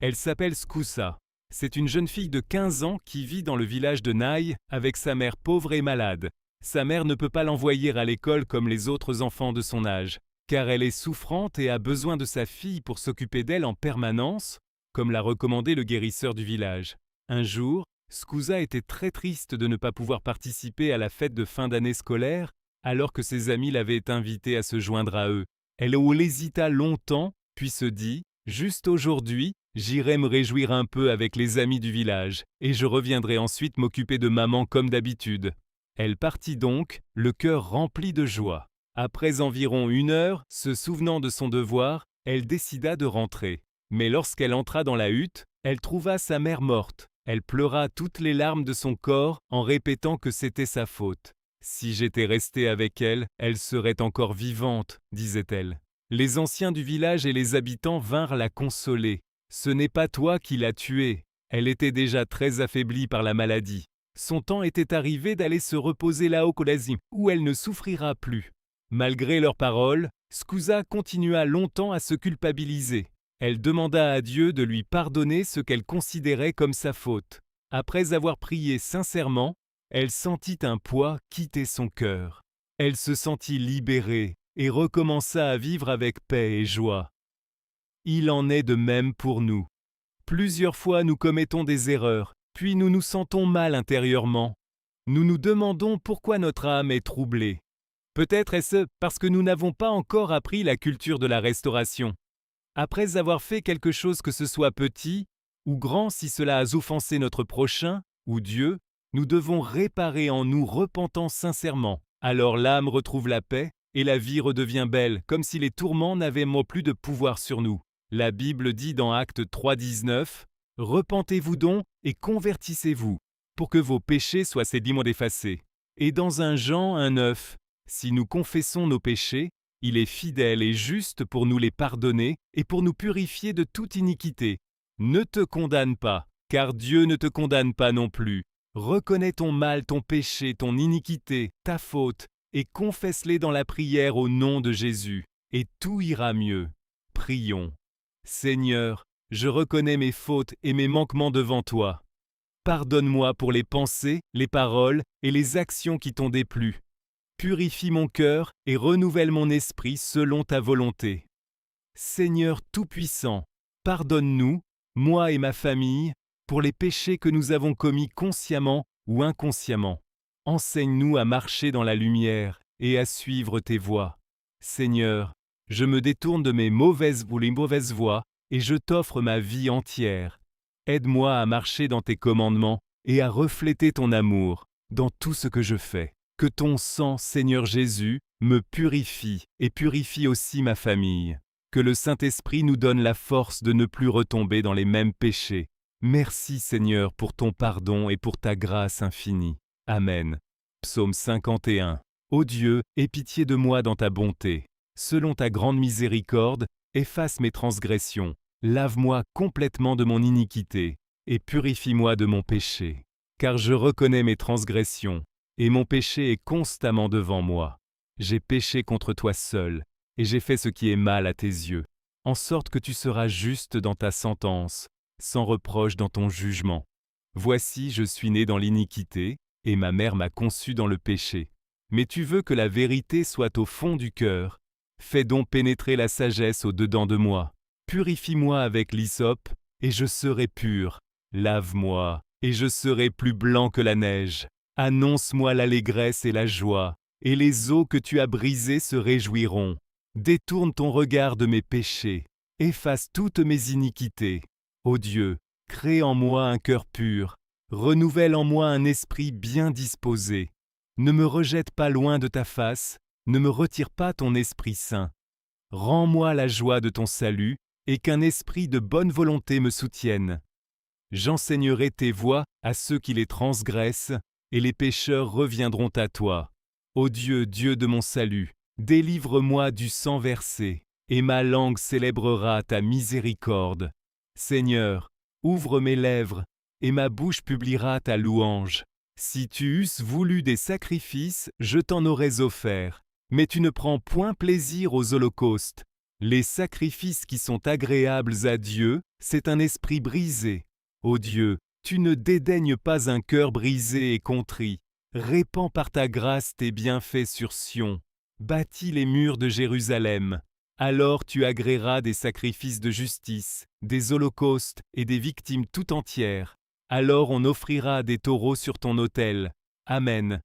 Elle s'appelle Skousa. C'est une jeune fille de 15 ans qui vit dans le village de Naï avec sa mère pauvre et malade. Sa mère ne peut pas l'envoyer à l'école comme les autres enfants de son âge, car elle est souffrante et a besoin de sa fille pour s'occuper d'elle en permanence, comme l'a recommandé le guérisseur du village. Un jour, Skousa était très triste de ne pas pouvoir participer à la fête de fin d'année scolaire, alors que ses amis l'avaient invitée à se joindre à eux. Elle hésita longtemps, puis se dit « Juste aujourd'hui, j'irai me réjouir un peu avec les amis du village, et je reviendrai ensuite m'occuper de maman comme d'habitude. » Elle partit donc, le cœur rempli de joie. Après environ 1 heure, se souvenant de son devoir, elle décida de rentrer. Mais lorsqu'elle entra dans la hutte, elle trouva sa mère morte. Elle pleura toutes les larmes de son corps en répétant que c'était sa faute. « Si j'étais restée avec elle, elle serait encore vivante, » disait-elle. Les anciens du village et les habitants vinrent la consoler. « Ce n'est pas toi qui l'as tuée. Elle était déjà très affaiblie par la maladie. Son temps était arrivé d'aller se reposer là-haut Kolazim, où elle ne souffrira plus. » Malgré leurs paroles, Skousa continua longtemps à se culpabiliser. Elle demanda à Dieu de lui pardonner ce qu'elle considérait comme sa faute. Après avoir prié sincèrement, elle sentit un poids quitter son cœur. Elle se sentit libérée et recommença à vivre avec paix et joie. Il en est de même pour nous. Plusieurs fois nous commettons des erreurs, puis nous nous sentons mal intérieurement. Nous nous demandons pourquoi notre âme est troublée. Peut-être est-ce parce que nous n'avons pas encore appris la culture de la restauration. Après avoir fait quelque chose, que ce soit petit ou grand, si cela a offensé notre prochain ou Dieu, nous devons réparer en nous repentant sincèrement. Alors l'âme retrouve la paix et la vie redevient belle, comme si les tourments n'avaient plus de pouvoir sur nous. La Bible dit dans Actes 3,19 « Repentez-vous donc et convertissez-vous, pour que vos péchés soient sédiments effacés. » Et dans 1 Jean 1,9 « Si nous confessons nos péchés, il est fidèle et juste pour nous les pardonner et pour nous purifier de toute iniquité. Ne te condamne pas, car Dieu ne te condamne pas non plus. Reconnais ton mal, ton péché, ton iniquité, ta faute, et confesse-les dans la prière au nom de Jésus, et tout ira mieux. Prions. Seigneur, je reconnais mes fautes et mes manquements devant toi. Pardonne-moi pour les pensées, les paroles et les actions qui t'ont déplu. Purifie mon cœur et renouvelle mon esprit selon ta volonté. Seigneur Tout-Puissant, pardonne-nous, moi et ma famille, pour les péchés que nous avons commis consciemment ou inconsciemment. Enseigne-nous à marcher dans la lumière et à suivre tes voies. Seigneur, je me détourne de mes mauvaises voies et je t'offre ma vie entière. Aide-moi à marcher dans tes commandements et à refléter ton amour dans tout ce que je fais. Que ton sang, Seigneur Jésus, me purifie et purifie aussi ma famille. Que le Saint-Esprit nous donne la force de ne plus retomber dans les mêmes péchés. Merci Seigneur pour ton pardon et pour ta grâce infinie. Amen. Psaume 51. Ô Dieu, aie pitié de moi dans ta bonté. Selon ta grande miséricorde, efface mes transgressions. Lave-moi complètement de mon iniquité et purifie-moi de mon péché. Car je reconnais mes transgressions. Et mon péché est constamment devant moi. J'ai péché contre toi seul, et j'ai fait ce qui est mal à tes yeux, en sorte que tu seras juste dans ta sentence, sans reproche dans ton jugement. Voici, je suis né dans l'iniquité, et ma mère m'a conçu dans le péché. Mais tu veux que la vérité soit au fond du cœur. Fais donc pénétrer la sagesse au-dedans de moi. Purifie-moi avec l'hysope, et je serai pur. Lave-moi, et je serai plus blanc que la neige. Annonce-moi l'allégresse et la joie, et les eaux que tu as brisées se réjouiront. Détourne ton regard de mes péchés, efface toutes mes iniquités. Ô Dieu, crée en moi un cœur pur, renouvelle en moi un esprit bien disposé. Ne me rejette pas loin de ta face, ne me retire pas ton Esprit Saint. Rends-moi la joie de ton salut, et qu'un esprit de bonne volonté me soutienne. J'enseignerai tes voies à ceux qui les transgressent, et les pécheurs reviendront à toi. Ô Dieu, Dieu de mon salut, délivre-moi du sang versé, et ma langue célébrera ta miséricorde. Seigneur, ouvre mes lèvres, et ma bouche publiera ta louange. Si tu eusses voulu des sacrifices, je t'en aurais offert, mais tu ne prends point plaisir aux holocaustes. Les sacrifices qui sont agréables à Dieu, c'est un esprit brisé. Ô Dieu, tu ne dédaignes pas un cœur brisé et contrit. Répands par ta grâce tes bienfaits sur Sion. Bâtis les murs de Jérusalem. Alors tu agréeras des sacrifices de justice, des holocaustes et des victimes tout entières. Alors on offrira des taureaux sur ton autel. Amen.